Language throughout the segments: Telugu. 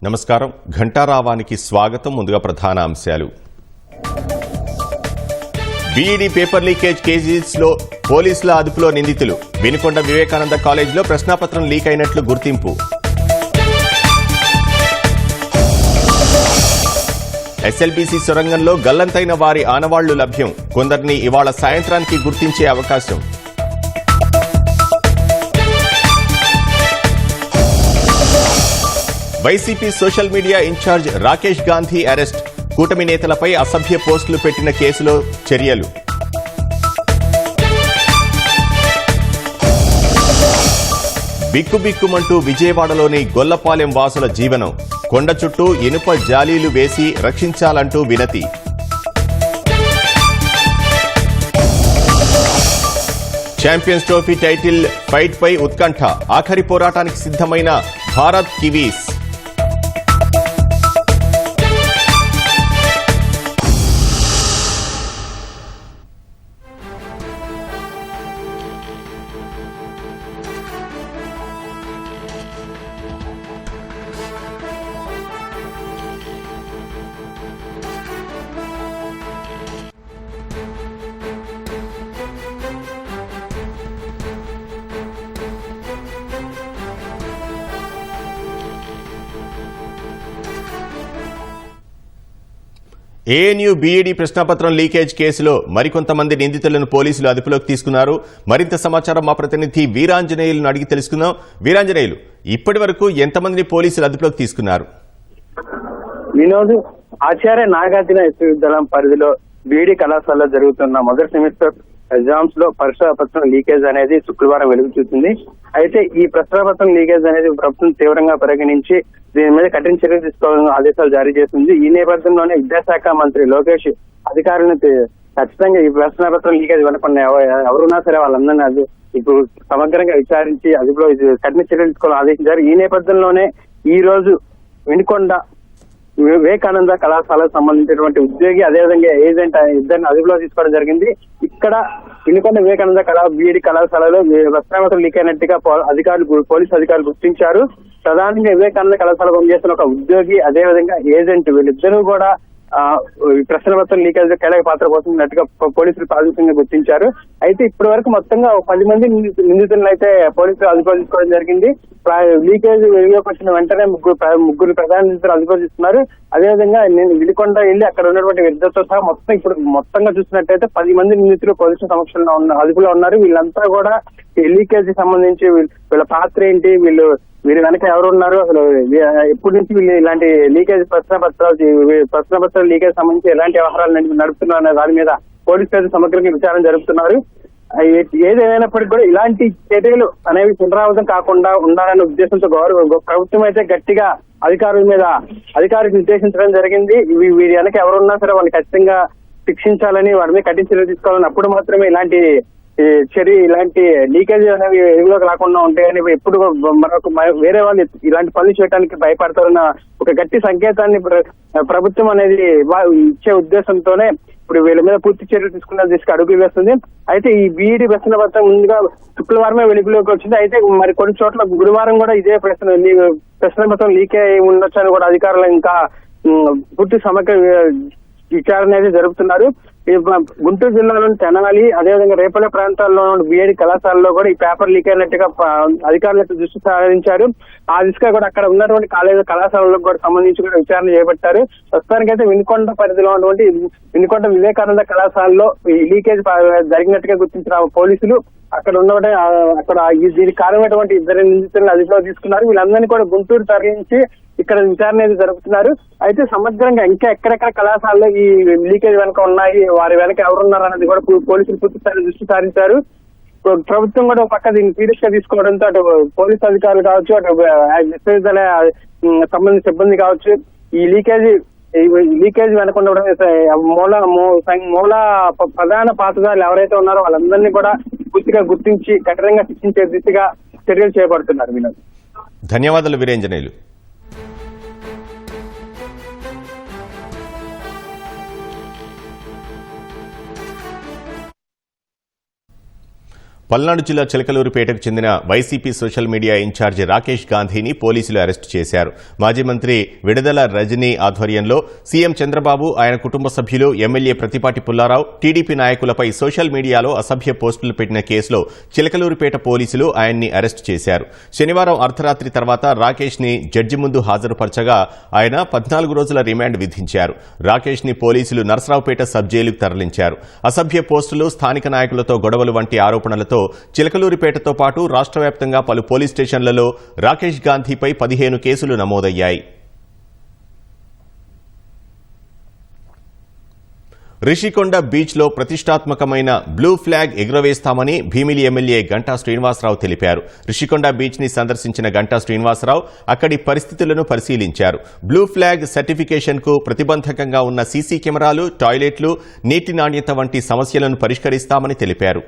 నమస్కారం. ఘంటారావానికి స్వాగతం. ముందుగా ప్రధాన అంశాలు. బీఈడీ పేపర్ లీకేజ్ కేసులో పోలీసుల అదుపులో నిందితులు. వినుకొండ వివేకానంద కాలేజీలో ప్రశ్నాపత్రం లీక్ అయినట్లు గుర్తింపు. ఎస్ఎల్బీసీ సొరంగంలో గల్లంతైన వారి ఆనవాళ్లు లభ్యం. కొందరిని ఇవాళ సాయంత్రానికి గుర్తించే అవకాశం. YCP social media incharge Rakesh Gandhi arrest. కూటమి నేతలపై అసభ్య పోస్టులు పెట్టిన కేసులో చర్యలు. బిక్కుబిక్కుమంటూ విజయవాడలోని గొల్లపాలెం వాసుల జీవనం. కొండ చుట్టూ ఇనుప జాలీలు వేసి రక్షించాలంటూ వినతి. ఛాంపియన్స్ ట్రోఫీ టైటిల్ ఫైట్ పై ఉత్కంఠ. ఆఖరి పోరాటానికి సిద్ధమైన భారత్ కివీస్. ఏఎన్యూ బీఈడీ ప్రశ్నాపత్రం లీకేజ్ కేసులో మరికొంతమంది నిందితులను పోలీసులు అదుపులోకి తీసుకున్నారు. మరింత సమాచారం మా ప్రతినిధి వీరాంజనేయులను అడిగి తెలుసుకుందాం. వీరాంజనేయులు, ఇప్పటి వరకు ఎంతమందిని పోలీసులు అదుపులోకి తీసుకున్నారు? వినోద్, ఆచార్య నాగార్జున విశ్వవిద్యాలయం పరిధిలో బీఈడీ కళాశాలలో జరుగుతున్న మొదటి సెమిస్టర్ ఎగ్జామ్స్ లో ప్రశ్నాపత్రం లీకేజ్ అనేది శుక్రవారం వెలుగు చూసింది. అయితే ఈ ప్రశ్నాపత్రం లీకేజ్ అనేది ప్రభుత్వం తీవ్రంగా పరిగణించి దీని మీద కఠిన చర్యలు తీసుకోవాలని ఆదేశాలు జారీ చేసింది. ఈ నేపథ్యంలోనే విద్యాశాఖ మంత్రి లోకేష్ అధికారులను ఖచ్చితంగా ఈ ప్రశ్నాపత్రం లీకేజ్ వెనకుండా ఎవరున్నా సరే వాళ్ళందరినీ ఇప్పుడు సమగ్రంగా విచారించి అదుపులో కఠిన చర్యలు తీసుకోవాలని ఆదేశించారు. ఈ నేపథ్యంలోనే ఈ రోజు వినుకొండ వివేకానంద కళాశాలకు సంబంధించినటువంటి ఉద్యోగి అదేవిధంగా ఏజెంట్ ఇద్దరిని అదుపులో తీసుకోవడం జరిగింది. ఇక్కడ వినుకొండ వివేకానంద బీఈడీ కళాశాలలో ప్రశ్నాపత్రం లీక్ అయినట్టుగా పోలీసు అధికారులు గుర్తించారు. ప్రధానంగా వివేకానంద కళాశాల పనిచేస్తున్న ఒక ఉద్యోగి అదేవిధంగా ఏజెంట్ వీళ్ళిద్దరూ కూడా ప్రశ్నాపత్రం లీకేజ్ కీలక పాత్ర పోతున్నట్టుగా పోలీసులు ప్రాథమికంగా గుర్తించారు. అయితే ఇప్పటి వరకు మొత్తంగా 10 మంది నిందితులను అయితే పోలీసులు అదుపులో తీసుకోవడం జరిగింది. లీకేజ్ వెలుగులోకి వచ్చిన వెంటనే ముగ్గురు ప్రధాన నిందితులు అదుపులో తీసుకున్నారు. అదేవిధంగా వినుకొండ వెళ్ళి అక్కడ ఉన్నటువంటి విద్యుత్తో సహా మొత్తంగా చూసినట్టయితే 10 మంది నిందితులు పోలీసుల సమక్షంలో అదుపులో ఉన్నారు. వీళ్ళంతా కూడా లీకేజ్ సంబంధించి వీళ్ళ పాత్ర ఏంటి, వీరి వెనక ఎవరు ఉన్నారు, అసలు ఎప్పటి నుంచి వీళ్ళు ఇలాంటి లీకేజ్ ప్రశ్నపత్రాలు లీకేజ్ సంబంధించి ఎలాంటి వ్యవహారాలు నడుపుతున్నారు అనే దాని మీద పోలీసులు సమగ్రంగా విచారణ జరుపుతున్నారు. ఏదేమైనప్పటికీ కూడా ఇలాంటి చర్యలు అనేవి పునరావృతం కాకుండా ఉండాలనే ఉద్దేశంతో ప్రభుత్వం అయితే గట్టిగా అధికారులకు నిర్దేశించడం జరిగింది. వీరి వెనక ఎవరున్నా సరే వాళ్ళని ఖచ్చితంగా శిక్షించాలని, వారి మీద కఠిన చర్యలు తీసుకోవాలని, అప్పుడు మాత్రమే ఇలాంటి లీకేజ్ అనేవి ఎదుగులోకి రాకుండా ఉంటాయని, ఎప్పుడు వేరే వాళ్ళు ఇలాంటి పనులు చేయడానికి భయపడతారన్న ఒక గట్టి సంకేతాన్ని ప్రభుత్వం అనేది ఇచ్చే ఉద్దేశంతోనే ఇప్పుడు వీళ్ళ మీద పూర్తి చర్యలు తీసుకున్న అడుగులు వేస్తుంది. అయితే ఈ బీఈడీ ప్రశ్నపత్రం ముందుగా శుక్రవారమే వెలుగులోకి వచ్చింది. అయితే మరి కొన్ని చోట్ల గురువారం కూడా ఇదే ప్రశ్నపత్రం లీక్ అయి ఉండొచ్చని కూడా అధికారులు ఇంకా పూర్తి సమగ్ర విచారణ అనేది జరుపుతున్నారు. గుంటూరు జిల్లాలోని తెనాలి అదేవిధంగా రేపల్లె ప్రాంతాల్లో బీఈడీ కళాశాలలో కూడా ఈ పేపర్ లీక్ అయినట్టుగా అధికారులకు దృష్టి సారించారు. ఆ దిశగా కూడా అక్కడ ఉన్నటువంటి కళాశాలలకు కూడా సంబంధించి కూడా విచారణ చేపట్టారు. ప్రస్తుతానికైతే వినుకొండ పరిధిలో ఉన్నటువంటి వినుకొండ వివేకానంద కళాశాలలో ఈ లీకేజ్ జరిగినట్టుగా గుర్తించిన పోలీసులు అక్కడ దీనికి కారణమైనటువంటి 2 నిందితులను అదుపులో తీసుకున్నారు. వీళ్ళందరినీ కూడా గుంటూరు తరలించి ఇక్కడ విచారణ అనేది జరుపుతున్నారు. అయితే సమగ్రంగా ఇంకా ఎక్కడెక్కడ కళాశాలలో ఈ లీకేజ్ వెనక ఉన్నాయి, వారి వెనక ఎవరున్నారు అనేది కూడా పోలీసులు పూర్తి స్థాయి దృష్టి సారించారు. ప్రభుత్వం కూడా ఒక పక్క దీన్ని సీరియస్ గా తీసుకోవడంతో అటు పోలీసు అధికారులు కావచ్చు, అటు విశ్వవిద్యాలయ సంబంధించిన సిబ్బంది కావచ్చు ఈ లీకేజ్ వెనకుండా మూల ప్రధాన పాత్రధారులు ఎవరైతే ఉన్నారో వాళ్ళందరినీ కూడా పూర్తిగా గుర్తించి కఠినంగా శిక్షించే దిశగా చర్యలు చేపడుతున్నారు. వినోద్, ధన్యవాదాలు వీరేంజనేయులు. పల్నాడు జిల్లా చిలకలూరుపేటకు చెందిన YCP social media incharge Rakesh గాంధీని పోలీసులు అరెస్టు చేశారు. మాజీ మంత్రి విడుదల రజనీ ఆధ్వర్యంలో సీఎం చంద్రబాబు, ఆయన కుటుంబ సభ్యులు, ఎమ్మెల్యే ప్రతిపాటి పుల్లారావు, టీడీపీ నాయకులపై సోషల్ మీడియాలో అసభ్య పోస్టులు పెట్టిన కేసులో చిలకలూరుపేట పోలీసులు ఆయన్ని అరెస్టు చేశారు. శనివారం అర్ధరాత్రి తర్వాత రాకేష్ ని జడ్జి ముందు హాజరుపరచగా ఆయన 14 రోజుల రిమాండ్ విధించారు. రాకేష్ ని పోలీసులు నరసరావుపేట సబ్ జైలుకు తరలించారు. అసభ్య పోస్టులు, స్థానిక నాయకులతో గొడవలు వంటి ఆరోపణలతో చిలకలూరిపేటతో పాటు రాష్ట్ర వ్యాప్తంగా పలు పోలీస్ స్టేషన్లలో రాకేష్ గాంధీపై 15 కేసులు నమోదయ్యాయి. రిషికొండ బీచ్లో ప్రతిష్టాత్మకమైన బ్లూ ఫ్లాగ్ ఎగురవేస్తామని భీమిలి ఎమ్మెల్యే గంటా శ్రీనివాసరావు తెలిపారు. రిషికొండ బీచ్ ని సందర్శించిన గంటా శ్రీనివాసరావు అక్కడి పరిస్థితులను పరిశీలించారు. బ్లూ ఫ్లాగ్ సర్టిఫికేషన్ కు ప్రతిబంధకంగా ఉన్న సీసీ కెమెరాలు, టాయిలెట్లు, నీటి నాణ్యత వంటి సమస్యలను పరిష్కరిస్తామని తెలిపారు.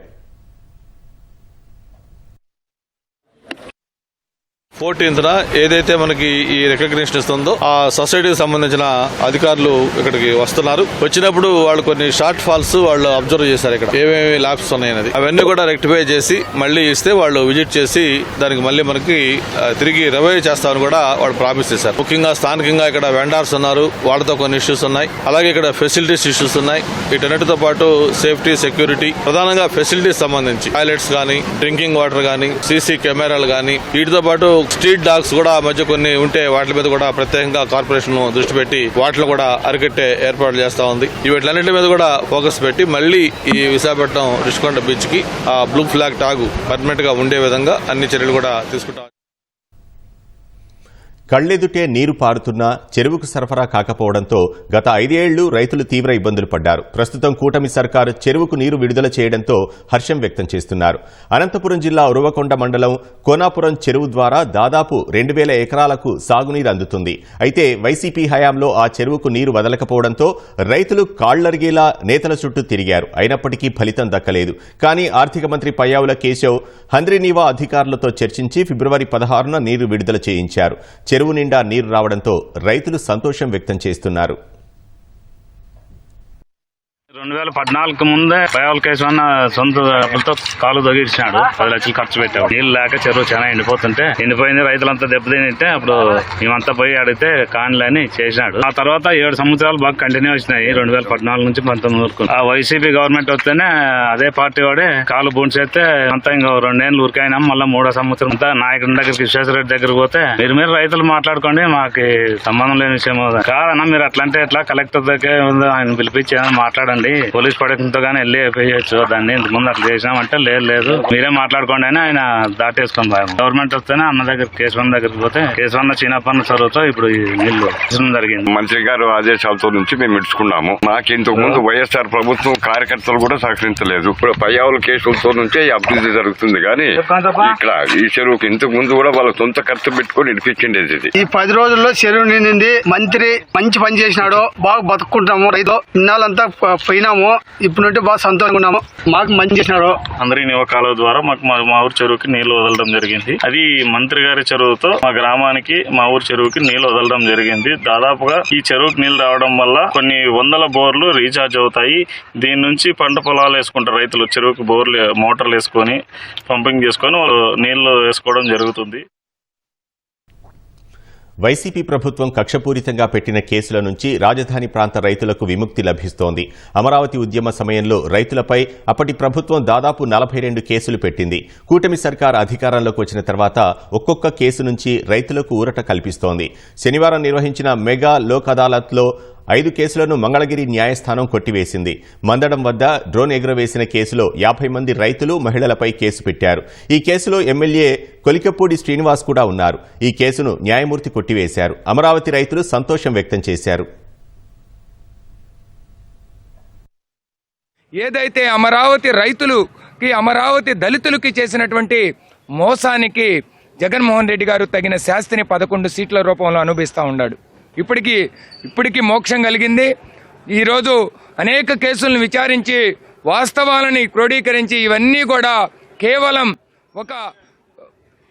14th ఏదైతే మనకి ఈ రికగ్నిషన్ ఇస్తుందో ఆ సొసైటీకి సంబంధించిన అధికారులు ఇక్కడికి వస్తున్నారు. వచ్చినప్పుడు వాళ్ళు కొన్ని షార్ట్ ఫాల్స్ వాళ్ళు అబ్జర్వ్ చేశారు. ఇక్కడ ఏమేమి ల్యాబ్స్ ఉన్నాయన్నది అవన్నీ కూడా రెక్టిఫై చేసి మళ్ళీ ఇస్తే వాళ్ళు విజిట్ చేసి దానికి మళ్ళీ మనకి తిరిగి రివైవ్ చేస్తామని కూడా వాళ్ళు ప్రామిస్ చేశారు. ముఖ్యంగా స్థానికంగా ఇక్కడ వెండర్స్ ఉన్నారు, వాళ్ళతో కొన్ని ఇష్యూస్ ఉన్నాయి. అలాగే ఇక్కడ ఫెసిలిటీస్ ఇష్యూస్ ఉన్నాయి. వీటన్నిటితో పాటు సేఫ్టీ, సెక్యూరిటీ, ప్రధానంగా ఫెసిలిటీస్ సంబంధించి టాయిలెట్స్ కానీ, డ్రింకింగ్ వాటర్ కానీ, సీసీ కెమెరాలు కానీ, వీటితో పాటు స్ట్రీట్ డాగ్స్ కూడా మధ్య కొన్ని ఉంటే వాటి మీద కూడా ప్రత్యేకంగా కార్పొరేషన్ దృష్టి పెట్టి వాటిలో కూడా అరికట్టే ఏర్పాట్లు చేస్తా ఉంది. వీటిలన్నింటి మీద కూడా ఫోకస్ పెట్టి మళ్లీ ఈ విశాఖపట్నం రిషికొండ బీచ్ కి ఆ బ్లూ ఫ్లాగ్ టాగ్ పర్మనెంట్ గా ఉండే విధంగా అన్ని చర్యలు కూడా తీసుకుంటాం. కళ్లెదుటే నీరు పారుతున్నా చెరువుకు సరఫరా కాకపోవడంతో గత 5 ఏళ్లు రైతులు తీవ్ర ఇబ్బందులు పడ్డారు. ప్రస్తుతం కూటమి సర్కారు చెరువుకు నీరు విడుదల చేయడంతో హర్షం వ్యక్తం చేస్తున్నారు. అనంతపురం జిల్లా ఉరవకొండ మండలం కోనాపురం చెరువు ద్వారా దాదాపు 2000 ఎకరాలకు సాగునీరు అందుతుంది. అయితే వైసీపీ హయాంలో ఆ చెరువుకు నీరు వదలకపోవడంతో రైతులు కాళ్లరిగేలా నేతల చుట్టూ తిరిగారు. అయినప్పటికీ ఫలితం దక్కలేదు. కానీ ఆర్థిక మంత్రి పయ్యావుల కేశవ్ హంద్రీనీవా అధికారులతో చర్చించి ఫిబ్రవరి 16న నీరు విడుదల చేయించారు. చెరువు నిండా నీరు రావడంతో రైతులు సంతోషం వ్యక్తం చేస్తున్నారు. 2014 ముందే పయ్యావుల కేశవన్న సొంత డబ్బులతో కాలు తొగిడిచినాడు. 10 లక్షలు ఖర్చు పెట్టాడు. నీళ్లు లేక చెరువు చాలా ఎండిపోయింది. రైతులంతా దెబ్బతింటే అప్పుడు మేమంతా పోయి అడిగితే కానిలని చేసినాడు. ఆ తర్వాత 7 సంవత్సరాలు బాగా కంటిన్యూ వచ్చినాయి. 2014 నుంచి 19 వరకు ఆ వైసీపీ గవర్నమెంట్ వస్తేనే అదే పార్టీ వాడే కాలు బూన్ చేస్తే అంతా ఇంకా 2 ఏళ్ళు ఊరికైనా మళ్ళీ 3వ సంవత్సరం అంతా నాయకుడి దగ్గరికి విశ్వేశ్వరరెడ్డి దగ్గరికి పోతే మీరు రైతులు మాట్లాడుకోండి, మాకు సంబంధం లేని విషయం కాదన్నా, మీరు అట్లంటే ఎట్లా కలెక్టర్ దగ్గర ఆయన పిలిపించి మాట్లాడండి, పోలీస్ ప్రొటెక్షన్తో గానీ వెళ్ళి వేయచ్చు దాన్ని, ఇంతకుముందు అట్లా చేసినామంటే లేదు మీరే మాట్లాడుకోండి అని ఆయన దాటేసుకుని గవర్నమెంట్ వస్తేనే అన్న దగ్గర కేశవన్ దగ్గరికి పోతే కేశవన్న చిన్నపన్న చదువుతో ఇప్పుడు ఈ నీళ్లు జరిగింది. మంత్రి గారు ఆదేశాలతో నుంచి మేము ఇడుచుకున్నాము. మాకు ఇంతకు ముందు వైఎస్ఆర్ ప్రభుత్వం కార్యకర్తలు కూడా సహకరించలేదు. ఇప్పుడు పయ్యావుల కేసులతో నుంచే ఈ అభివృద్ధి జరుగుతుంది. కానీ ఇక్కడ ఈ చెరువుకి ఇంతకు ముందు కూడా వాళ్ళ సొంత ఖర్చు పెట్టుకుని ఇడిపించిండేది. ఈ 10 రోజుల్లో చెరువు నిండింది. మంత్రి మంచి పని చేసినాడు. బాగా బతుకుంటాము. రైతు ఇన్నాళ్ళంతా పోయినాము. ఇప్పుడు నుండి బాగా సంతోషంగా ఉన్నాము. మాకు మంచి చేసినాడు. హంద్రీనీవా కాలువ ద్వారా మాకు మా ఊరు చెరువుకి నీళ్లు వదలడం జరిగింది. అది మంత్రి గారి చెరువుతో మా గ్రామానికి మా ఊరు చెరువుకి నీళ్లు వదలడం జరిగింది. దాదాపుగా ఈ చెరువుకి నీళ్లు రావడం వల్ల కొన్ని 100 బోర్లు రీఛార్జ్ అవుతాయి. దీని నుంచి పంట పొలాలు వేసుకుంటారు రైతులు. చెరువుకి బోర్లు మోటార్లు వేసుకొని పంపింగ్ చేసుకొని వాళ్ళు నీళ్లు వేసుకోవడం జరుగుతుంది. వైసీపీ ప్రభుత్వం కక్షపూరితంగా పెట్టిన కేసుల నుంచి రాజధాని ప్రాంత రైతులకు విముక్తి లభిస్తోంది. అమరావతి ఉద్యమ సమయంలో రైతులపై అప్పటి ప్రభుత్వం దాదాపు 42 కేసులు పెట్టింది. కూటమి సర్కార్ అధికారంలోకి వచ్చిన తర్వాత ఒక్కొక్క కేసు నుంచి రైతులకు ఊరట కల్పిస్తోంది. శనివారం నిర్వహించిన మెగా లోక్ అదాలత్లో 5 కేసులను మంగళగిరి న్యాయస్థానం కొట్టివేసింది. మందడం వద్ద డ్రోన్ ఎగురవేసిన కేసులో 50 మంది రైతులు, మహిళలపై కేసు పెట్టారు. ఈ కేసులో ఎమ్మెల్యే కొలికపూడి శ్రీనివాస్ కూడా ఉన్నారు. ఈ కేసును న్యాయమూర్తి కొట్టివేశారు. అమరావతి రైతులు సంతోషం వ్యక్తం చేశారు. ఏదైతే అమరావతి రైతులకి, అమరావతి దళితులకి చేసినటువంటి మోసానికి జగన్మోహన్ రెడ్డి గారు తగిన శాస్తిని 11 సీట్ల రూపంలో అనుభవిస్తూ ఉన్నాడు. ఇప్పటికీ మోక్షం కలిగింది. ఈరోజు అనేక కేసులను విచారించి వాస్తవాలని క్రోడీకరించి ఇవన్నీ కూడా కేవలం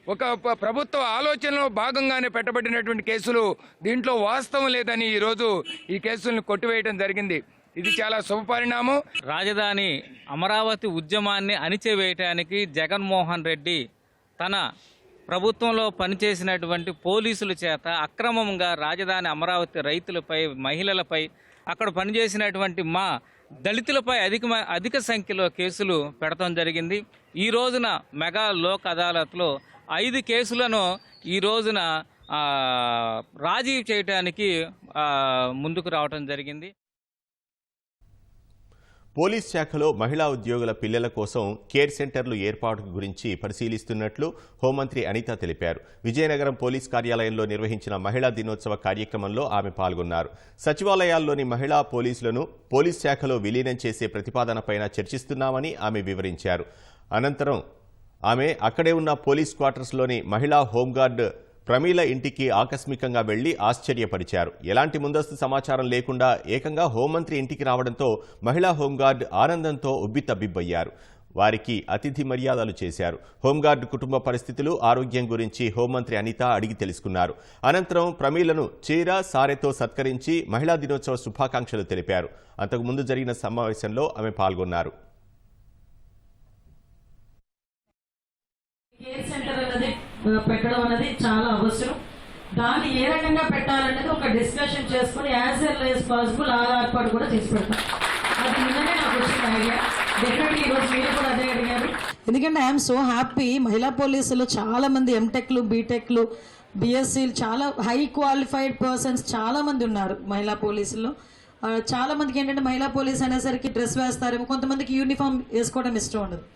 ఒక ప్రభుత్వ ఆలోచనలో భాగంగానే పెట్టబడినటువంటి కేసులు. దీంట్లో వాస్తవం లేదని ఈరోజు ఈ కేసులను కొట్టివేయడం జరిగింది. ఇది చాలా శుభపరిణామం. రాజధాని అమరావతి ఉద్యమాన్ని అణిచివేయటానికి జగన్మోహన్ రెడ్డి తన ప్రభుత్వంలో పనిచేసినటువంటి పోలీసుల చేత అక్రమంగా రాజధాని అమరావతి రైతులపై, మహిళలపై, అక్కడ పనిచేసినటువంటి మా దళితులపై అధిక సంఖ్యలో కేసులు పెడతాం జరిగింది. ఈ రోజున మెగా లోక్ అదాలత్లో 5 కేసులను ఈ రోజున రాజీ చేయడానికి ముందుకు రావడం జరిగింది. పోలీస్ శాఖలో మహిళా ఉద్యోగుల పిల్లల కోసం కేర్ సెంటర్లు ఏర్పాటు గురించి పరిశీలిస్తున్నట్లు హోంమంత్రి అనిత తెలిపారు. విజయనగరం పోలీస్ కార్యాలయంలో నిర్వహించిన మహిళా దినోత్సవ కార్యక్రమంలో ఆమె పాల్గొన్నారు. సచివాలయాల్లోని మహిళా పోలీసులను పోలీస్ శాఖలో విలీనం చేసే ప్రతిపాదనపైన చర్చిస్తున్నామని ఆమె వివరించారు. అనంతరం ఆమె అక్కడే ఉన్న పోలీస్ క్వార్టర్స్లోని మహిళా హోంగార్డ్ ప్రమీల ఇంటికి ఆకస్మికంగా వెళ్లి ఆశ్చర్యపరిచారు. ఎలాంటి ముందస్తు సమాచారం లేకుండా ఏకంగా హోంమంత్రి ఇంటికి రావడంతో మహిళా హోంగార్డ్ ఆనందంతో ఉబ్బితబ్బిబ్బయ్యారు. వారికి అతిథి మర్యాదలు చేశారు. హోంగార్డ్ కుటుంబ పరిస్థితులు, ఆరోగ్యం గురించి హోంమంత్రి అనిత అడిగి తెలుసుకున్నారు. అనంతరం ప్రమీలను చీర, సారెతో సత్కరించి మహిళా దినోత్సవ శుభాకాంక్షలు తెలిపారు. అంతకుముందు జరిగిన సమావేశంలో ఆమె పాల్గొన్నారు. పెట్టడం అనేది చాలా అవసరం. దాన్ని ఏ రకంగా పెట్టాలనేది ఒక డిస్కషన్ చేసుకుని యాజ్ ఎర్లీ యాజ్ పాసిబుల్ ఆ ఏర్పాటు కూడా చేసి పెడతాం. అది నిన్ననే నాకు వచ్చిన ఐడియా. డెఫినెట్లీ ఈరోజు మీరు కూడా అదే అడిగారు. ఎందుకంటే ఐఎమ్ సో హ్యాపీ. మహిళా పోలీసులు చాలా మంది ఎంటెక్లు, బీటెక్లు, బిఎస్సీలు, చాలా హై క్వాలిఫైడ్ పర్సన్స్ చాలా మంది ఉన్నారు మహిళా పోలీసుల్లో. చాలా మందికి ఏంటంటే మహిళా పోలీస్ అనేసరికి డ్రెస్ వేస్తారేమో, కొంతమందికి యూనిఫామ్ వేసుకోవడం ఇష్టం ఉండదు.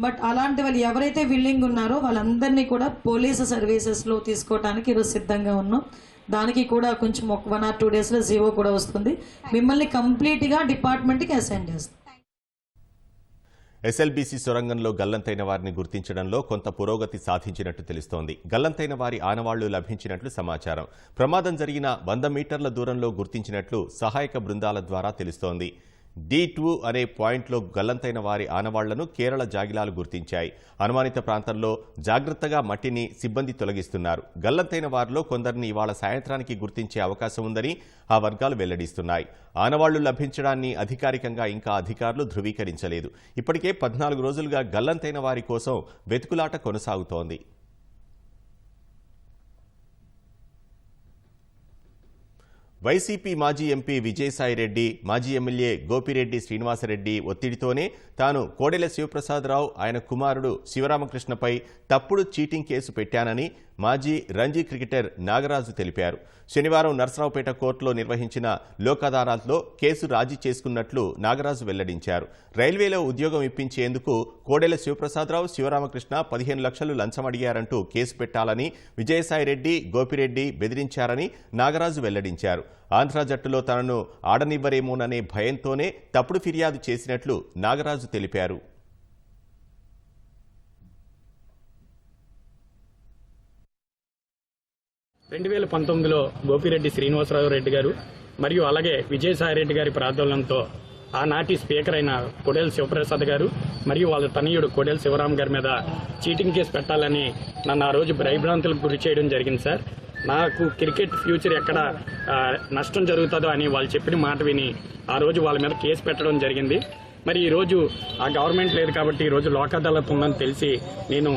బట్ అలాంటి వాళ్ళు ఎవరైతే విల్లింగ్ ఉన్నారో వాళ్ళందరినీ కూడా పోలీసు సర్వీసెస్లో తీసుకోవడానికి ఈరోజు సిద్ధంగా ఉన్నాం. దానికి కూడా కొంచెం 1 or 2 డేస్లో జీవో కూడా వస్తుంది. మిమ్మల్ని కంప్లీట్గా డిపార్ట్మెంట్కి అసైన్ చేస్తాం. ఎస్ఎల్బీసీ సొరంగంలో గల్లంతైన వారిని గుర్తించడంలో కొంత పురోగతి సాధించినట్టు తెలుస్తోంది. గల్లంతైన వారి ఆనవాళ్లు లభించినట్లు సమాచారం. ప్రమాదం జరిగిన 100 మీటర్ల దూరంలో గుర్తించినట్లు సహాయక బృందాల ద్వారా తెలుస్తోంది. D2 అనే పాయింట్లో గల్లంతైన వారి ఆనవాళ్లను కేరళ జాగిలాలు గుర్తించాయి. అనుమానిత ప్రాంతంలో జాగ్రత్తగా మట్టిని సిబ్బంది తొలగిస్తున్నారు. గల్లంతైన వారిలో కొందరిని ఇవాళ సాయంత్రానికి గుర్తించే అవకాశం ఉందని ఆ వర్గాలు వెల్లడిస్తున్నాయి. ఆనవాళ్లు లభించడాన్ని అధికారికంగా ఇంకా అధికారులు ధృవీకరించలేదు. ఇప్పటికే 14 రోజులుగా గల్లంతైన వారి కోసం వెతుకులాట కొనసాగుతోంది. వైసీపీ మాజీ ఎంపీ విజయసాయిరెడ్డి, మాజీ ఎమ్మెల్యే గోపిరెడ్డి శ్రీనివాసరెడ్డి ఒత్తిడితోనే తాను కోడెల శివప్రసాదరావు, ఆయన కుమారుడు శివరామకృష్ణపై తప్పుడు చీటింగ్ కేసు పెట్టానని మాజీ రంజీ క్రికెటర్ నాగరాజు తెలిపారు. శనివారం నర్సరావుపేట కోర్టులో నిర్వహించిన లోక్ అదాలత్లో కేసు రాజీ చేసుకున్నట్లు నాగరాజు వెల్లడించారు. రైల్వేలో ఉద్యోగం ఇప్పించేందుకు కోడెల శివప్రసాదరావు, శివరామకృష్ణ 15 లక్షలు లంచం అడిగారంటూ కేసు పెట్టాలని విజయసాయిరెడ్డి, గోపిరెడ్డి బెదిరించారని నాగరాజు వెల్లడించారు. ఆంధ్ర జట్టులో తనను ఆడనివ్వరేమోననే భయంతోనే తప్పుడు ఫిర్యాదు చేసినట్లు నాగరాజు తెలిపారు. గోపిరెడ్డి శ్రీనివాసరావు రెడ్డి గారు మరియు అలాగే విజయసాయిరెడ్డి గారి ప్రార్థనలతో ఆనాటి స్పీకర్ అయిన కోడెల శివప్రసాద్ గారు మరియు వాళ్ళ తనయుడు కోడెల శివరాం గారి మీద చీటింగ్ కేసు పెట్టాలని నన్ను ఆ రోజు భయభ్రాంతులకు గురి చేయడం జరిగింది సార్. నాకు క్రికెట్ ఫ్యూచర్ ఎక్కడ నష్టం జరుగుతుందో అని వాళ్ళు చెప్పిన మాట విని ఆ రోజు వాళ్ళ మీద కేసు పెట్టడం జరిగింది. మరి ఈరోజు ఆ గవర్నమెంట్ లేదు కాబట్టి ఈరోజు లోక్ అదాలత్ ఉందని తెలిసి నేను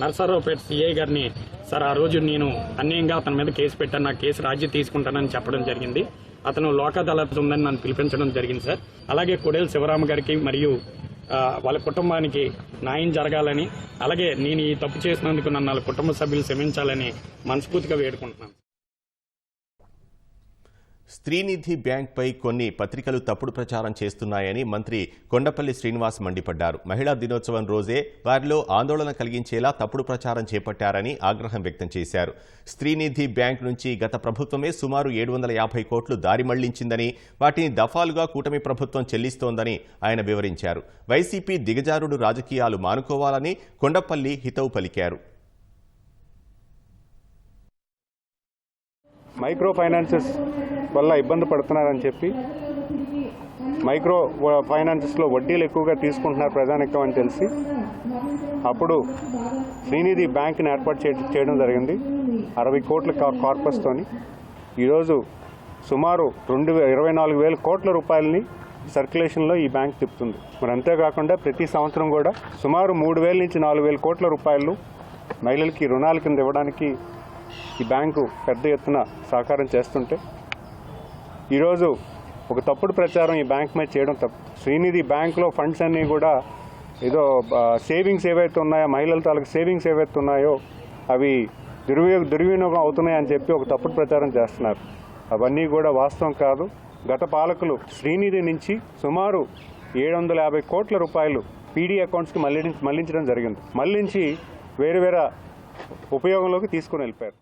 నర్సరావుపేట సిఐ గారిని సార్ ఆ రోజు నేను అన్యాయంగా అతని మీద కేసు పెట్టాను, నా కేసు రాజీ తీసుకుంటానని చెప్పడం జరిగింది. అతను లోక్ అదాలత్ ఉందని నన్ను పిలిపించడం జరిగింది సార్. అలాగే కోడెల శివరామ గారికి మరియు వాళ్ళ కుటుంబానికి న్యాయం జరగాలని, అలాగే నేను ఈ తప్పు చేసినందుకు నన్ను వాళ్ళ కుటుంబ సభ్యులు క్షమించాలని మనస్ఫూర్తిగా వేడుకుంటున్నాను. స్త్రీనిధి బ్యాంక్పై కొన్ని పత్రికలు తప్పుడు ప్రచారం చేస్తున్నాయని మంత్రి కొండపల్లి శ్రీనివాస్ మండిపడ్డారు. మహిళా దినోత్సవం రోజే వారిలో ఆందోళన కలిగించేలా తప్పుడు ప్రచారం చేపట్టారని ఆగ్రహం వ్యక్తం చేశారు. స్త్రీనిధి బ్యాంక్ నుంచి గత ప్రభుత్వమే సుమారు 750 కోట్లు దారి మళ్లించిందని, వాటిని దఫాలుగా కూటమి ప్రభుత్వం చెల్లిస్తోందని ఆయన వివరించారు. వైసీపీ దిగజారుడు రాజకీయాలు మానుకోవాలని కొండపల్లి హితవు పలికారు. మైక్రో ఫైనాన్సెస్ వల్ల ఇబ్బంది పడుతున్నారని చెప్పి మైక్రో ఫైనాన్సెస్లో వడ్డీలు ఎక్కువగా తీసుకుంటున్నారు ప్రజానికం అని తెలిసి అప్పుడు శ్రీనిధి బ్యాంక్ని ఏర్పాటు చేయడం జరిగింది. 60 కోట్ల కార్పస్తోని ఈరోజు సుమారు 24,000 కోట్ల రూపాయలని సర్క్యులేషన్లో ఈ బ్యాంక్ తిప్పుతుంది. మరి అంతేకాకుండా ప్రతి సంవత్సరం కూడా సుమారు 3,000 నుంచి 4,000 కోట్ల రూపాయలు మహిళలకి రుణాల కింద ఇవ్వడానికి ఈ బ్యాంకు పెద్ద ఎత్తున సహకారం చేస్తుంటే ఈరోజు ఒక తప్పుడు ప్రచారం ఈ బ్యాంక్ మీద చేయడం తప్పు. శ్రీనిధి బ్యాంకులో ఫండ్స్ అన్నీ కూడా ఏదో సేవింగ్స్ ఏవైతే ఉన్నాయో, మహిళల తాలూకు సేవింగ్స్ ఏవైతే ఉన్నాయో అవి దుర్వినియోగం అవుతున్నాయని చెప్పి ఒక తప్పుడు ప్రచారం చేస్తున్నారు. అవన్నీ కూడా వాస్తవం కాదు. గత పాలకులు శ్రీనిధి నుంచి సుమారు 750 కోట్ల రూపాయలు పీడీ అకౌంట్స్కి మళ్లించడం జరిగింది. మళ్లించి వేరే ఉపయోగంలోకి తీసుకుని వెళ్ళిపోయారు.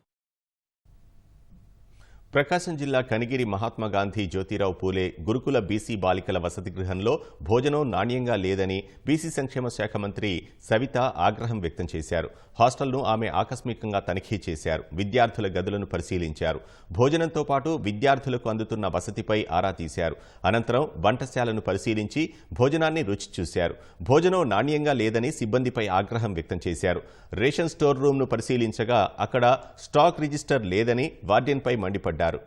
ప్రకాశం జిల్లా కనిగిరి మహాత్మా గాంధీ జ్యోతిరావు పూలే గురుకుల బీసీ బాలికల వసతి గృహంలో భోజనం నాణ్యంగా లేదని బీసీ సంక్షేమ శాఖ మంత్రి సవిత ఆగ్రహం వ్యక్తం చేశారు. హాస్టల్ను ఆమె ఆకస్మికంగా తనిఖీ చేశారు. విద్యార్థుల గదులను పరిశీలించారు. భోజనంతో పాటు విద్యార్థులకు అందుతున్న వసతిపై ఆరా తీశారు. అనంతరం వంటశాలను పరిశీలించి భోజనాన్ని రుచి చూశారు. భోజనం నాణ్యంగా లేదని సిబ్బందిపై ఆగ్రహం వ్యక్తం చేశారు. రేషన్ స్టోర్ రూమ్ను పరిశీలించగా అక్కడ స్టాక్ రిజిస్టర్ లేదని వార్డెన్పై మండిపడ్డారు.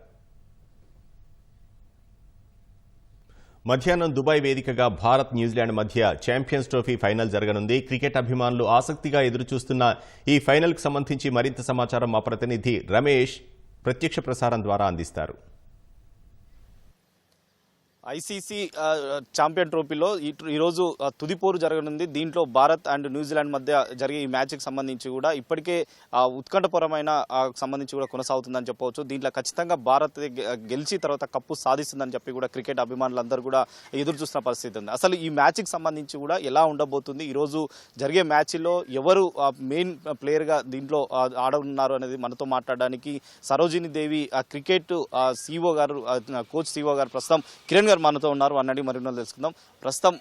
మధ్యాహ్నం దుబాయ్ వేదికగా భారత్ న్యూజిలాండ్ మధ్య ఛాంపియన్స్ ట్రోఫీ ఫైనల్ జరగనుంది. క్రికెట్ అభిమానులు ఆసక్తిగా ఎదురుచూస్తున్న ఈ ఫైనల్కు సంబంధించి మరింత సమాచారం మా ప్రతినిధి రమేష్ ప్రత్యక్ష ప్రసారం ద్వారా అందిస్తారు. ఐసీసీ ఛాంపియన్ ట్రోఫీలో ఈరోజు తుది పోరు జరగనుంది. దీంట్లో భారత్ అండ్ న్యూజిలాండ్ మధ్య జరిగే ఈ మ్యాచ్కి సంబంధించి కూడా ఇప్పటికే ఉత్కంఠపరమైన సంబంధించి కూడా కొనసాగుతుందని చెప్పవచ్చు. దీంట్లో ఖచ్చితంగా భారత్ గెలిచి తర్వాత కప్పు సాధిస్తుందని చెప్పి కూడా క్రికెట్ అభిమానులందరూ కూడా ఎదురు చూస్తున్న పరిస్థితి ఉంది. అసలు ఈ మ్యాచ్కి సంబంధించి కూడా ఎలా ఉండబోతుంది, ఈరోజు జరిగే మ్యాచ్లో ఎవరు మెయిన్ ప్లేయర్గా దీంట్లో ఆడనున్నారు అనేది మనతో మాట్లాడడానికి సరోజిని దేవి క్రికెట్ సిఓ గారు, కోచ్ సిఓ గారు ప్రస్తుతం కిరణ్ గారు మనతో ఉన్నారు. అన్నది మరిన్నో తెలుసుకుందాం. ప్రస్తుతం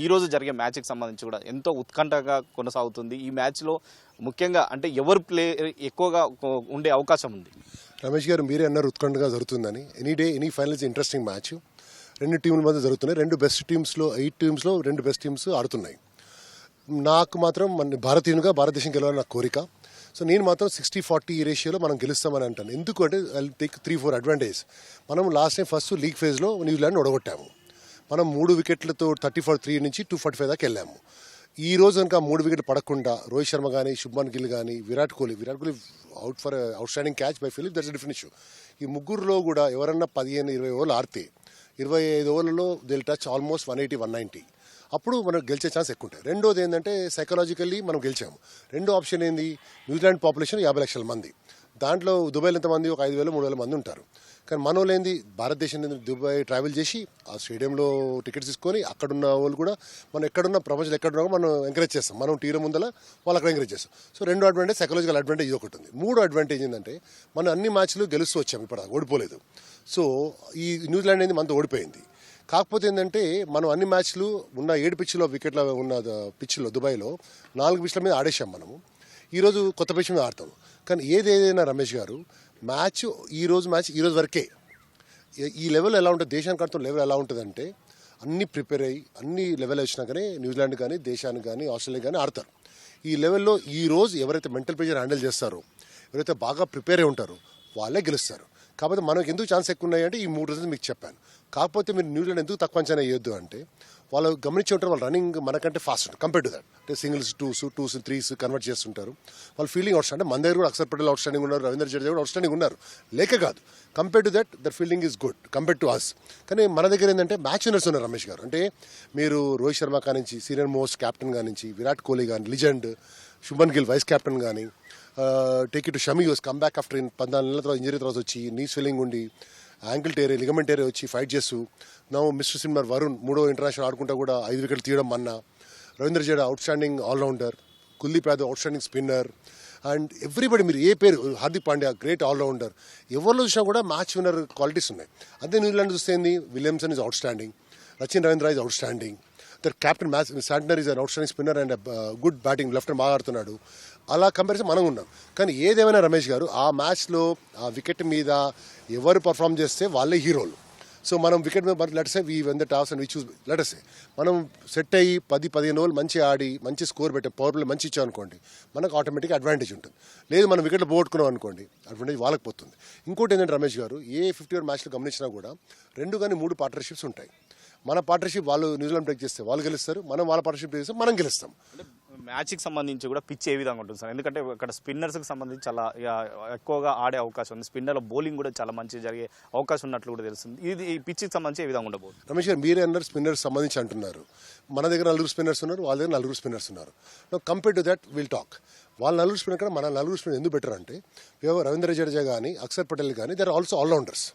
ఈ రోజు జరిగే మ్యాచ్కి సంబంధించి కూడా ఎంతో ఉత్కంఠగా కొనసాగుతుంది. ఈ మ్యాచ్లో ముఖ్యంగా అంటే ఎవరు ప్లే ఎక్కువగా ఉండే అవకాశం ఉంది? రమేష్ గారు, మీరే అన్నారు ఉత్కంఠగా జరుగుతుందని. Any day any finals interesting match. 2 టీంల మధ్య జరుగుతున్నాయి. 2 బెస్ట్ టీమ్స్లో 8 టీమ్స్లో 2 బెస్ట్ టీమ్స్ ఆడుతున్నాయి. నాకు మాత్రం మన భారతీయునిగా భారతదేశం గెలవాలని నాకు కోరిక. సో నేను మాత్రం 60-40 రేషియోలో మనం గెలుస్తామని అంటాను. ఎందుకు అంటే ఐ టేక్ 3-4 అడ్వాంటేజ్. మనం లాస్ట్ టైం ఫస్ట్ లీగ్ ఫేజ్లో న్యూజిలాండ్ ఓడగొట్టాము. మనం 3 వికెట్లతో 34-3 నుంచి 245 దాకా వెళ్ళాము. ఈ రోజు కనుక 3 వికెట్లు పడకుండా రోహిత్ శర్మ కానీ, శుభ్మన్ గిల్ కానీ, Virat Kohli out for outstanding catch by Philip, that's different issue. ఈ ముగ్గురులో కూడా ఎవరన్నా 15-20 ఓవర్లు ఆడితే 25 ఓవర్లలో దిల్ టచ్ ఆల్మోస్ట్ 180-190. అప్పుడు మనకు గెలిచే ఛాన్స్ ఎక్కువ ఉంటాయి. రెండోది ఏంటంటే సైకలాజికల్లీ మనం గెలిచాము. రెండో ఆప్షన్ ఏంది, న్యూజిలాండ్ పాపులేషన్ 50 లక్షల మంది. దాంట్లో దుబాయ్లో ఎంతమంది, ఒక 5,000-3,000 మంది ఉంటారు. కానీ మన వాళ్ళు ఏంది, భారతదేశం నుంచి దుబాయ్ ట్రావెల్ చేసి ఆ స్టేడియంలో టికెట్స్ తీసుకొని అక్కడున్న వాళ్ళు కూడా మనం ఎక్కడున్న ప్రపంచంలో ఎక్కడున్నా మనం ఎంకరేజ్ చేస్తాం. మనం టీవీ ముందర వాళ్ళు అక్కడ ఎంకరేజ్ చేస్తాం. సో రెండో అడ్వాంటేజ్, సైకలాజికల్ అడ్వాంటేజ్ ఇది ఒకటి ఉంది. మూడో అడ్వాంటేజ్ ఏంటంటే మనం అన్ని మ్యాచ్లు గెలుస్తూ వచ్చాము, ఇప్పుడు ఓడిపోలేదు. సో ఈ న్యూజిలాండ్ అనేది మనతో ఓడిపోయింది. కాకపోతే ఏంటంటే మనం అన్ని మ్యాచ్లు ఉన్న 7 పిచ్లో వికెట్ల ఉన్న పిచ్లో దుబాయ్లో 4 పిచ్ల మీద ఆడేసాం మనము. ఈరోజు కొత్త పిచ్ మీద ఆడతాం. కానీ ఏదైనా రమేష్ గారు, ఈ రోజు వరకే. ఈ లెవెల్ ఎలా ఉంటుంది, దేశానికి ఆడుతున్న లెవెల్ ఎలా ఉంటుందంటే అన్ని ప్రిపేర్ అయ్యి అన్ని లెవెల్ వచ్చినాకనే న్యూజిలాండ్ కానీ, దేశానికి కానీ, ఆస్ట్రేలియా కానీ ఆడతారు. ఈ లెవెల్లో ఈ రోజు ఎవరైతే మెంటల్ ప్రెషర్ హ్యాండిల్ చేస్తారో, ఎవరైతే బాగా ప్రిపేర్ అయి ఉంటారో వాళ్ళే గెలుస్తారు. కాకపోతే మనకు ఎందుకు ఛాన్స్ ఎక్కువ ఉన్నాయంటే ఈ 3 రీజన్స్ మీకు చెప్పాను. కాకపోతే మీరు న్యూజిలాండ్ ఎందుకు తక్కువ అంచనా వేయొద్దు అంటే వాళ్ళు గమనించి ఉంటారు, వాళ్ళు రన్నింగ్ మనకంటే ఫాస్ట్ ఉంటుంది కంపేర్ టు దట్. అంటే సింగిల్స్ 2s 3s కన్వర్ట్ చేస్తుంటారు. వాళ్ళు ఫీల్డింగ్ అవుట్ స్టాండింగ్. మన దగ్గర కూడా అక్షర్ పటేల్ అవుట్ స్టాండింగ్ ఉన్నారు, రవీంద్ర జడేజా కూడా అవుట్ స్టాండింగ్ ఉన్నారు, లేక కాదు. Compare to that fielding is good compare to us. కానీ మన దగ్గర ఏంటంటే మ్యాచ్ విన్నర్స్ ఉన్నారు రమేష్ గారు. అంటే మీరు రోహిత్ శర్మ కానించి, సీనియర్ మోస్ట్ కెప్టెన్ కానించి, విరాట్ కోహ్లీ కానీ, legend Shubman Gill vice captain కానీ, take it to Shami use come back after 14 నెలల తర్వాత ఇంజరీ తర్వాత వచ్చి నీ స్వెల్లింగ్ ఉండి యాంకిల్ టేరే, లిగమెంట్ టేరే వచ్చి ఫైట్ చేస్తూ నవ్వు మిస్టర్ సిమ్మర్ వరుణ్ 3వ ఇంటర్నేషనల్ ఆడుకుంటా కూడా 5 వికెట్లు తీయడం మొన్న. Ravindra Jadeja outstanding allrounder, Kuldeep Yadav outstanding spinner, and everybody మీరు ఏ పేరు, హార్దిక్ పాండ్యా గ్రేట్ ఆల్రౌండర్, ఎవరిలో చూసినా కూడా మ్యాచ్ విన్నర్ క్వాలిటీస్ ఉన్నాయి. అదే న్యూజిలాండ్ చూస్తే ఏంది, Williamson is outstanding, Sachin Ravindra is outstanding, their captain match Santner is an outstanding spinner and good batting, left బాగా ఆడుతున్నాడు. అలా కంపారిజన్ మనం ఉన్నాం. కానీ ఏదేమైనా రమేష్ గారు, ఆ మ్యాచ్లో ఆ వికెట్ మీద ఎవరు పర్ఫామ్ చేస్తే వాళ్ళే హీరోలు. సో మనం వికెట్ మీద let's say we when the toss and we choose let's say మనం సెట్ అయ్యి 10-15 ఓవర్లు మంచి ఆడి మంచి స్కోర్ పెట్టే పవర్ ప్లే మంచి ఇచ్చాం అనుకోండి, మనకు ఆటోమేటిక్గా అడ్వాంటేజ్ ఉంటుంది. లేదు మనం వికెట్లు పోగొట్టుకున్నాం అనుకోండి, అడ్వాంటేజ్ వాళ్ళకి పోతుంది. ఇంకోటి ఏంటంటే రమేష్ గారు, ఏ 50 ఓవర్ మ్యాచ్లో గమనించినా కూడా 2 కానీ 3 పార్ట్నర్షిప్స్ ఉంటాయి. మన పార్ట్నర్షిప్ వాళ్ళు న్యూజిలాండ్ బ్రేక్ చేస్తే వాళ్ళు గెలుస్తారు, మనం వాళ్ళ పార్ట్నర్షిప్ బ్రేక్ చేస్తే మనం గెలుస్తాం. మ్యాచ్కి సంబంధించి కూడా పిచ్ ఏ విధంగా ఉంటుంది సార్? ఎందుకంటే ఇక్కడ స్పిన్నర్స్కి సంబంధించి చాలా ఎక్కువగా ఆడే అవకాశం ఉంది. స్పిన్నర్ల బౌలింగ్ కూడా చాలా మంచిగా జరిగే అవకాశం ఉన్నట్లు కూడా తెలుస్తుంది. ఇది ఈ పిచ్కి సంబంధించి ఏ విధంగా ఉండబోతుంది? రమేష్ గారు, మీరే అన్నారు స్పిన్నర్స్ సంబంధించి అంటున్నారు. మన దగ్గర 4 స్పిన్నర్స్ ఉన్నారు, వాళ్ళ దగ్గర 4 స్పిన్నర్స్ ఉన్నారు. Compare to that will talk. వాళ్ళ 4 స్పిన్నర్ కన్నా మన 4 స్పిన్నర్ ఎందుకు బెటర్ అంటే, రవీంద్ర జడేజా కానీ అక్షర్ పటేల్ కానీ దే ఆర్ ఆల్సో ఆల్రౌండర్స్.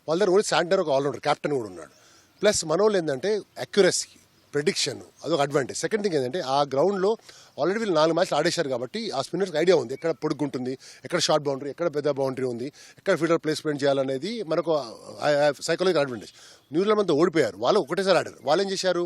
వాళ్ళ దగ్గర ఓన్లీ శాంటనర్ ఒక ఆల్రౌండర్, కెప్టెన్ కూడా ఉన్నాడు. ప్లస్ మన వాళ్ళు ఏంటంటే అక్యురసీ, ప్రెడిక్షన్, అదొక అడ్వాంటేజ్. సెకండ్ థింగ్ ఏంటంటే ఆ గ్రౌండ్లో ఆల్రెడీ వీళ్ళు 4 మ్యాచ్లు ఆడేశారు కాబట్టి ఆ స్పిన్నర్స్కి ఐడియా ఉంది ఎక్కడ పొడుగుంటుంది, ఎక్కడ షార్ట్ బౌండరీ, ఎక్కడ పెద్ద బౌండరీ ఉంది, ఎక్కడ ఫీల్డర్ ప్లేస్మెంట్ చేయాలనేది మనకు సైకాలజికల్ అడ్వాంటేజ్. న్యూజిలాండ్ అంతా ఓడిపోయారు, వాళ్ళు ఒకటేసారి ఆడారు. వాళ్ళు ఏం చేశారు,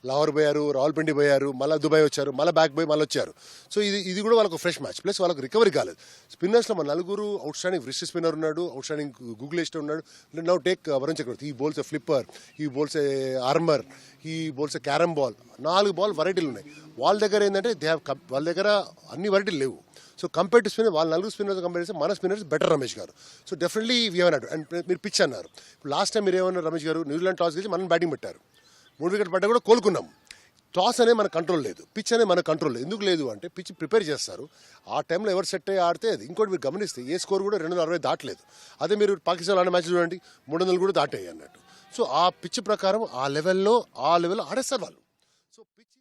లాహోర్ పోయారు, రావల్పిండి పోయారు, మళ్ళీ దుబాయ్ వచ్చారు, మళ్ళీ బ్యాక్ పోయి మళ్ళీ వచ్చారు. సో ఇది కూడా వాళ్ళకు ఫ్రెష్ మ్యాచ్. ప్లస్ వాళ్ళకు రికవరీ కాలేదు. స్పిన్నర్స్లో మన 4 అవుట్ స్టాండింగ్ వృష్టి స్పిన్నర్ ఉన్నాడు, అవుట్ స్టాండింగ్ గూగులేస్టర్ ఉన్నాడు. నౌ టేక్ వరుణ్ చక్రవర్తి, ఈ బౌల్స్ ఏ ఫ్లిప్పర్, ఈ బౌల్స్ ఏ ఆర్మర్, ఈ బౌల్స్ ఏ క్యారమ్ బాల్, 4 బాల్ వెరైటీలు ఉన్నాయి. వాళ్ళ దగ్గర ఏంటంటే వాళ్ళ దగ్గర అన్ని వెరైటీలు లేవు. సో కంపేర్ టు స్పిన్నర్, వాళ్ళ 4 స్పిన్నర్స్ కంపేర్ చేస్తే మన స్పిన్నర్స్ బెటర్ రమేష్ గారు. So definitely we have and మీరు పిచ్ అన్నారు. ఇప్పుడు లాస్ట్ టైం మీరు ఏమన్నారు రమేష్ గారు, న్యూజిలాండ్ టాస్ గెలిచి మనం బ్యాటింగ్ పెట్టారు, 3 వికెట్ పడ్డా కూడా కోలుకున్నాం. టాస్ అనేది మన కంట్రోల్ లేదు, పిచ్ అనేది మన కంట్రోల్ లేదు. ఎందుకు లేదు అంటే పిచ్ ప్రిపేర్ చేస్తారు, ఆ టైంలో ఎవరు సెట్ అయ్యి ఆడితే అది. ఇంకోటి మీరు గమనిస్తే ఏ స్కోర్ కూడా 260 దాటలేదు. అదే మీరు పాకిస్తాన్ ఆడిన మ్యాచ్ చూడండి 300 కూడా దాటాయి అన్నట్టు. సో ఆ పిచ్ ప్రకారం ఆ లెవెల్లో ఆడేస్తారు వాళ్ళు. So pitch